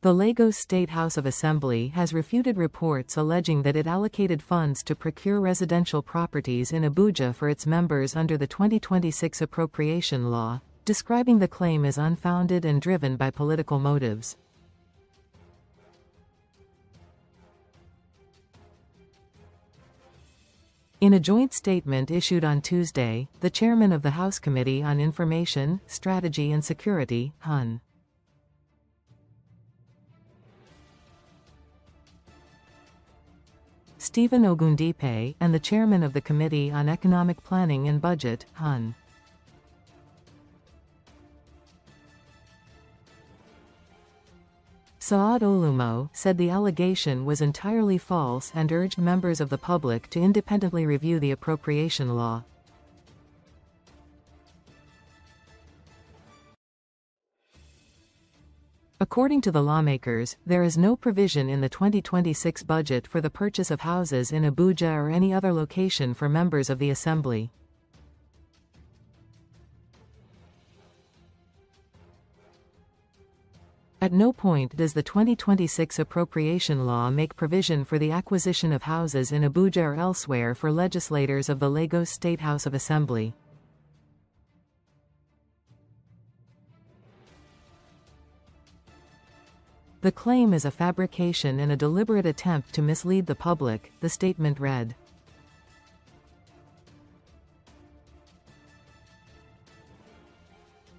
The Lagos State House of Assembly has refuted reports alleging that it allocated funds to procure residential properties in Abuja for its members under the 2026 Appropriation Law, describing the claim as unfounded and driven by political motives. In a joint statement issued on Tuesday, the chairman of the House Committee on Information, Strategy and Security, (HUN), Stephen Ogundipe, and the chairman of the Committee on Economic Planning and Budget, (HUN), Olumoh, said the allegation was entirely false and urged members of the public to independently review the appropriation law. According to the lawmakers, there is no provision in the 2026 budget for the purchase of houses in Abuja or any other location for members of the Assembly. At no point does the 2026 Appropriation Law make provision for the acquisition of houses in Abuja or elsewhere for legislators of the Lagos State House of Assembly. The claim is a fabrication and a deliberate attempt to mislead the public, the statement read.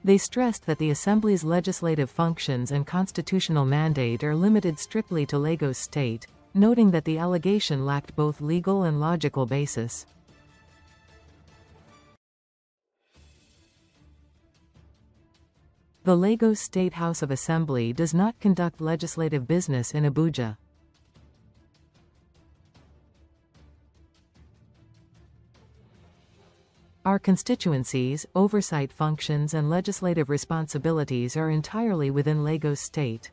They stressed that the Assembly's legislative functions and constitutional mandate are limited strictly to Lagos State, noting that the allegation lacked both legal and logical basis. The Lagos State House of Assembly does not conduct legislative business in Abuja. Our constituencies, oversight functions and legislative responsibilities are entirely within Lagos State.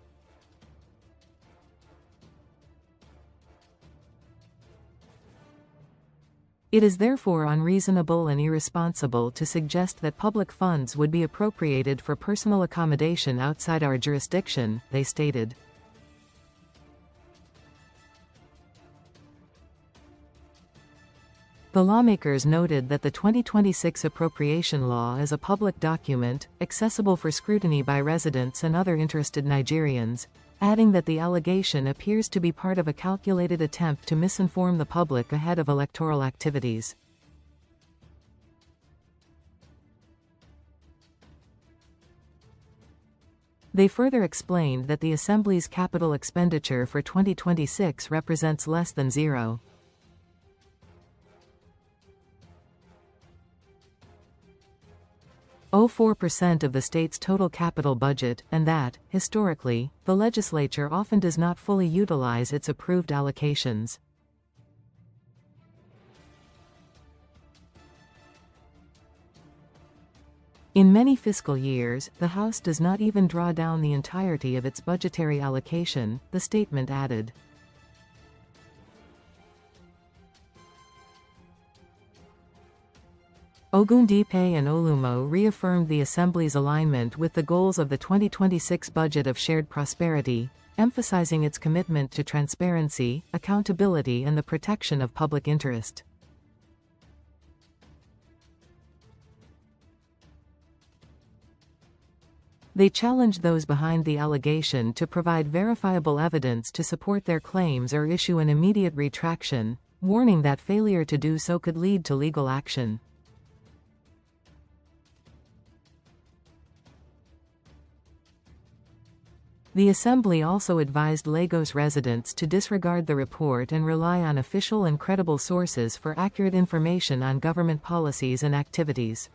It is therefore unreasonable and irresponsible to suggest that public funds would be appropriated for personal accommodation outside our jurisdiction, they stated. The lawmakers noted that the 2026 Appropriation Law is a public document, accessible for scrutiny by residents and other interested Nigerians, adding that the allegation appears to be part of a calculated attempt to misinform the public ahead of electoral activities. They further explained that the Assembly's capital expenditure for 2026 represents less than 0.04% of the state's total capital budget, and that, historically, the legislature often does not fully utilize its approved allocations. In many fiscal years, the House does not even draw down the entirety of its budgetary allocation, the statement added. Ogundipe and Olumoh reaffirmed the Assembly's alignment with the goals of the 2026 budget of shared prosperity, emphasizing its commitment to transparency, accountability and the protection of public interest. They challenged those behind the allegation to provide verifiable evidence to support their claims or issue an immediate retraction, warning that failure to do so could lead to legal action. The Assembly also advised Lagos residents to disregard the report and rely on official and credible sources for accurate information on government policies and activities.